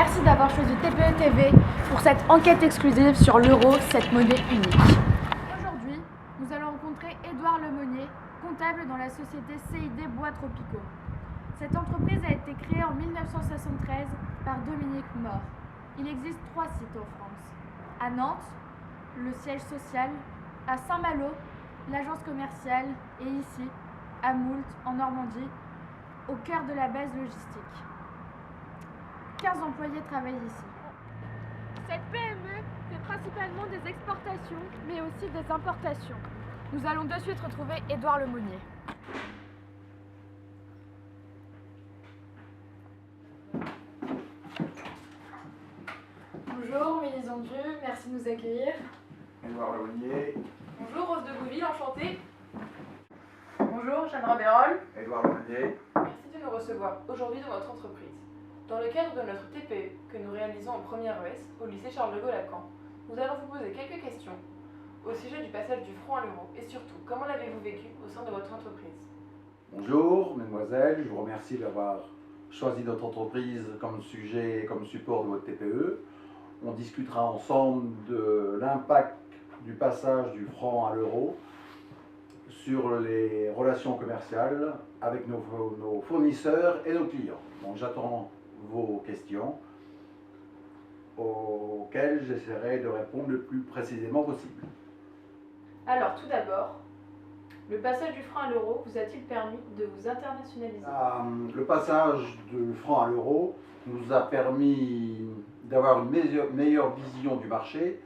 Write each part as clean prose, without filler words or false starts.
Merci d'avoir choisi TPE TV pour cette enquête exclusive sur l'euro, cette monnaie unique. Aujourd'hui, nous allons rencontrer Édouard Lemonnier, comptable dans la société CID Bois Tropicaux. Cette entreprise a été créée en 1973 par Dominique Mort. Il existe 3 sites en France. À Nantes, le siège social, à Saint-Malo, l'agence commerciale et ici, à Moult, en Normandie, au cœur de la base logistique. 15 employés travaillent ici. Cette PME fait principalement des exportations, mais aussi des importations. Nous allons de suite retrouver Édouard Lemonnier. Bonjour, Mélise Andieu, merci de nous accueillir. Édouard Lemonnier. Bonjour, Rose de Bouville, enchantée. Bonjour, Jeanne Rabérol. Édouard Lemonnier. Merci de nous recevoir aujourd'hui dans votre entreprise. Dans le cadre de notre TPE que nous réalisons en première ES au lycée Charles de Gaulle à Caen, nous allons vous poser quelques questions au sujet du passage du franc à l'euro et surtout, comment l'avez-vous vécu au sein de votre entreprise? Bonjour, mesdemoiselles. Je vous remercie d'avoir choisi notre entreprise comme sujet, comme support de votre TPE. On discutera ensemble de l'impact du passage du franc à l'euro sur les relations commerciales avec nos fournisseurs et nos clients. Donc j'attends vos questions auxquelles j'essaierai de répondre le plus précisément possible. Alors tout d'abord, le passage du franc à l'euro vous a-t-il permis de vous internationaliser? Le passage du franc à l'euro nous a permis d'avoir une meilleure vision du marché,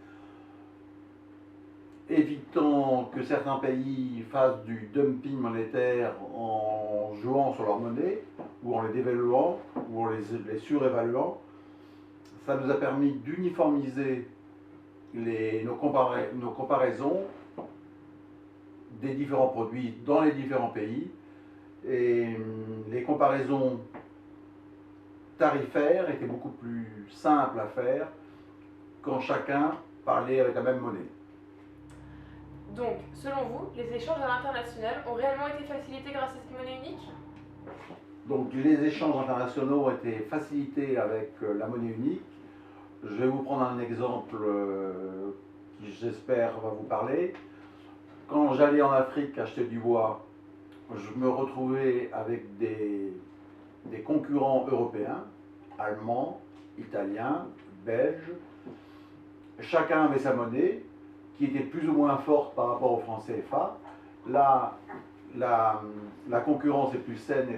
évitant que certains pays fassent du dumping monétaire en jouant sur leur monnaie, ou en les dévaluant, ou en les surévaluant. Ça nous a permis d'uniformiser nos comparaisons des différents produits dans les différents pays, et les comparaisons tarifaires étaient beaucoup plus simples à faire quand chacun parlait avec la même monnaie. Donc, selon vous, les échanges à l'international ont réellement été facilités grâce à cette monnaie unique? Donc les échanges internationaux ont été facilités avec la monnaie unique. Je vais vous prendre un exemple qui, j'espère, va vous parler. Quand j'allais en Afrique acheter du bois, je me retrouvais avec des concurrents européens, allemands, italiens, belges. Chacun avait sa monnaie qui était plus ou moins forte par rapport au franc CFA. Là, la concurrence est plus saine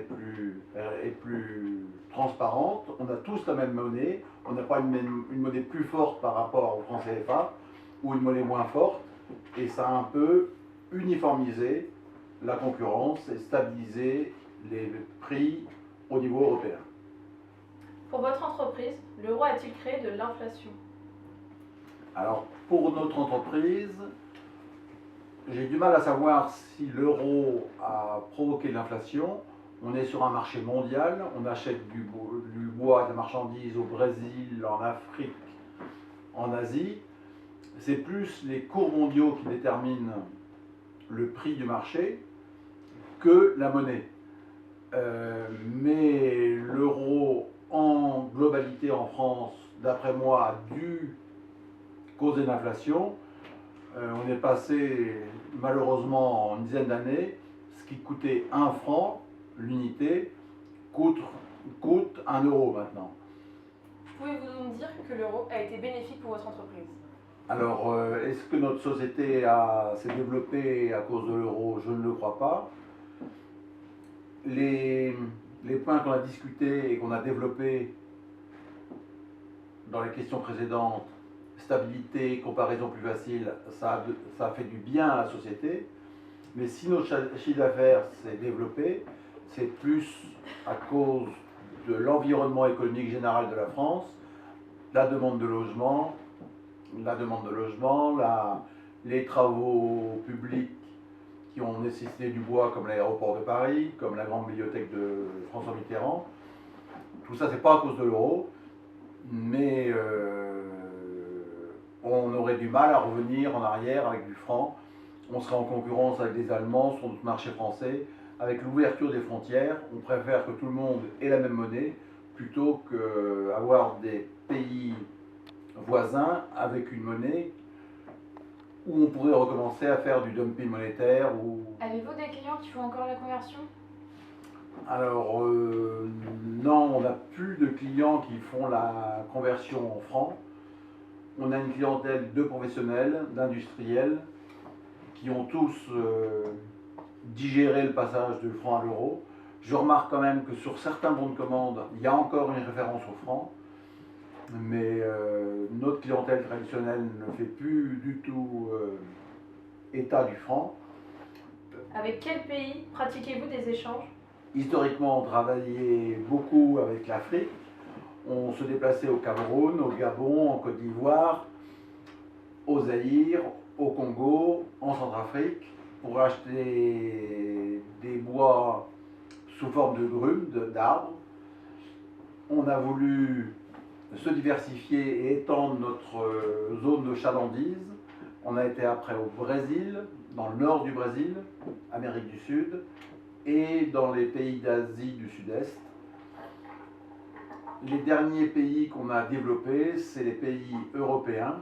et plus transparente. On a tous la même monnaie. On n'a pas une monnaie plus forte par rapport au franc CFA ou une monnaie moins forte. Et ça a un peu uniformisé la concurrence et stabilisé les prix au niveau européen. Pour votre entreprise, l'euro a-t-il créé de l'inflation? Alors, pour notre entreprise, j'ai du mal à savoir si l'euro a provoqué l'inflation. On est sur un marché mondial, on achète du bois, des marchandises au Brésil, en Afrique, en Asie. C'est plus les cours mondiaux qui déterminent le prix du marché que la monnaie. Mais l'euro en globalité en France, d'après moi, a dû causer l'inflation. On est passé malheureusement en une dizaine d'années, ce qui coûtait 1 franc, l'unité, coûte 1 euro maintenant. Pouvez-vous donc dire que l'euro a été bénéfique pour votre entreprise? Alors, est-ce que notre société s'est développée à cause de l'euro? Je ne le crois pas. Les points qu'on a discutés et qu'on a développés dans les questions précédentes, stabilité, comparaison plus facile, ça a fait du bien à la société. Mais si notre chiffre d'affaires s'est développé, c'est plus à cause de l'environnement économique général de la France, la demande de logement, les travaux publics qui ont nécessité du bois, comme l'aéroport de Paris, comme la grande bibliothèque de François Mitterrand. Tout ça, c'est pas à cause de l'euro, mais on aurait du mal à revenir en arrière avec du franc. On serait en concurrence avec les Allemands sur notre marché français. Avec l'ouverture des frontières, on préfère que tout le monde ait la même monnaie plutôt qu'avoir des pays voisins avec une monnaie où on pourrait recommencer à faire du dumping monétaire. Avez-vous des clients qui font encore la conversion? Alors non, on n'a plus de clients qui font la conversion en francs. On a une clientèle de professionnels, d'industriels, qui ont tous digéré le passage du franc à l'euro. Je remarque quand même que sur certains bons de commande, il y a encore une référence au franc, mais notre clientèle traditionnelle ne fait plus du tout état du franc. Avec quel pays pratiquez-vous des échanges? Historiquement, on travaillait beaucoup avec l'Afrique. On se déplaçait au Cameroun, au Gabon, en Côte d'Ivoire, au Zaïre, au Congo, en Centrafrique, pour acheter des bois sous forme de grumes, d'arbres. On a voulu se diversifier et étendre notre zone de chalandise. On a été après au Brésil, dans le nord du Brésil, Amérique du Sud, et dans les pays d'Asie du Sud-Est. Les derniers pays qu'on a développés, c'est les pays européens.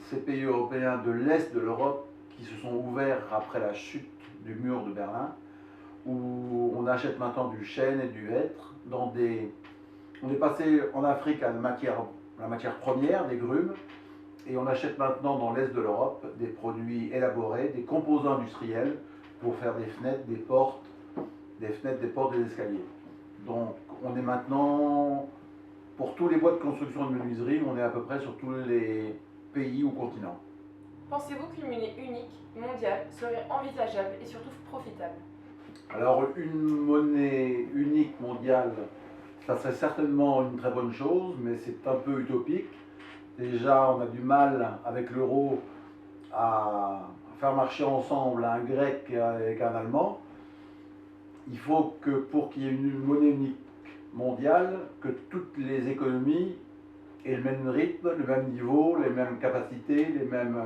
Ces pays européens de l'Est de l'Europe qui se sont ouverts après la chute du mur de Berlin, où on achète maintenant du chêne et du hêtre. On est passé en Afrique à la matière première, des grumes, et on achète maintenant dans l'Est de l'Europe des produits élaborés, des composants industriels pour faire des fenêtres, des portes, des escaliers. Donc on est maintenant, pour tous les bois de construction de menuiserie, on est à peu près sur tous les pays ou continents. Pensez-vous qu'une monnaie unique, mondiale, serait envisageable et surtout profitable? Alors une monnaie unique mondiale, ça serait certainement une très bonne chose, mais c'est un peu utopique. Déjà, on a du mal avec l'euro à faire marcher ensemble un grec et un allemand. Il faut que pour qu'il y ait une monnaie unique mondiale, que toutes les économies aient le même rythme, le même niveau, les mêmes capacités, les mêmes...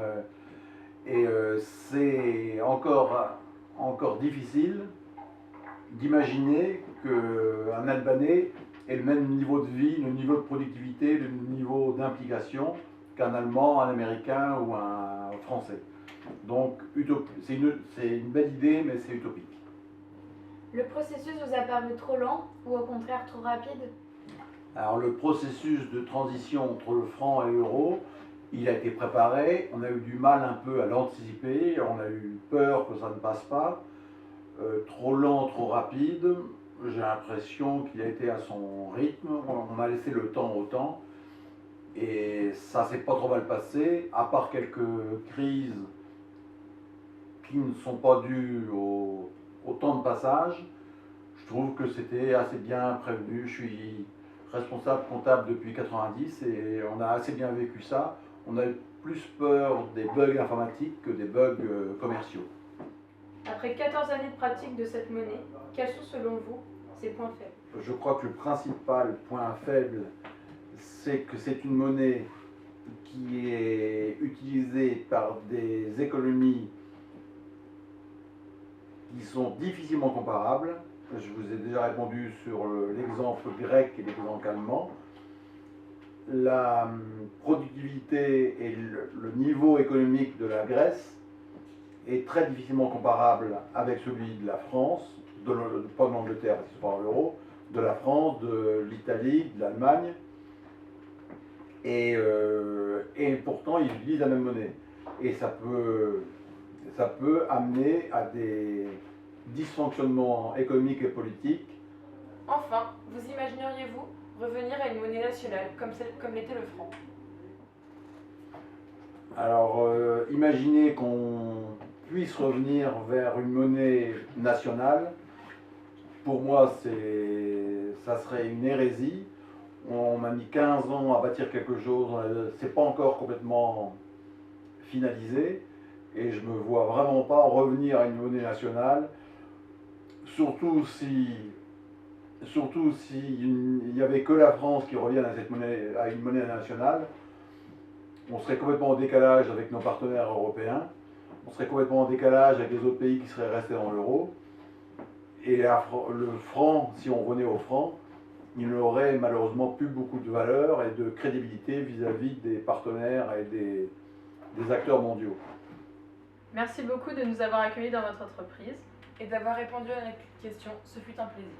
c'est encore difficile d'imaginer qu'un Albanais ait le même niveau de vie, le niveau de productivité, le niveau d'implication qu'un Allemand, un Américain ou un Français. Donc c'est une belle idée, mais c'est utopique. Le processus vous a paru trop lent ou au contraire trop rapide? Alors le processus de transition entre le franc et l'euro, il a été préparé, on a eu du mal un peu à l'anticiper, on a eu peur que ça ne passe pas. Trop lent, trop rapide, j'ai l'impression qu'il a été à son rythme, on a laissé le temps au temps, et ça s'est pas trop mal passé, à part quelques crises qui ne sont pas dues au temps de passage. Je trouve que c'était assez bien prévenu. Je suis responsable comptable depuis 90 et on a assez bien vécu ça. On a eu plus peur des bugs informatiques que des bugs commerciaux. Après 14 années de pratique de cette monnaie, quels sont selon vous ses points faibles? Je crois que le principal point faible, c'est que c'est une monnaie qui est utilisée par des économies qui sont difficilement comparables. Je vous ai déjà répondu sur l'exemple grec et l'exemple allemand. La productivité et le niveau économique de la Grèce est très difficilement comparable avec celui de la France, pas de l'Angleterre, parce que c'est pas l'euro, de la France, de l'Italie, de l'Allemagne. Et pourtant, ils utilisent la même monnaie. Et ça peut amener à des dysfonctionnements économiques et politiques. Enfin, vous imagineriez-vous revenir à une monnaie nationale comme l'était le franc? Alors, imaginez qu'on puisse revenir vers une monnaie nationale, pour moi, ça serait une hérésie. On m'a mis 15 ans à bâtir quelque chose, c'est pas encore complètement finalisé, et je me vois vraiment pas revenir à une monnaie nationale, surtout s'il n'y avait que la France qui revienne à une monnaie nationale. On serait complètement en décalage avec nos partenaires européens, on serait complètement en décalage avec les autres pays qui seraient restés dans l'euro, Et le franc, si on revenait au franc, il n'aurait malheureusement plus beaucoup de valeur et de crédibilité vis-à-vis des partenaires et des acteurs mondiaux. Merci beaucoup de nous avoir accueillis dans votre entreprise. Et d'avoir répondu à nos questions, ce fut un plaisir.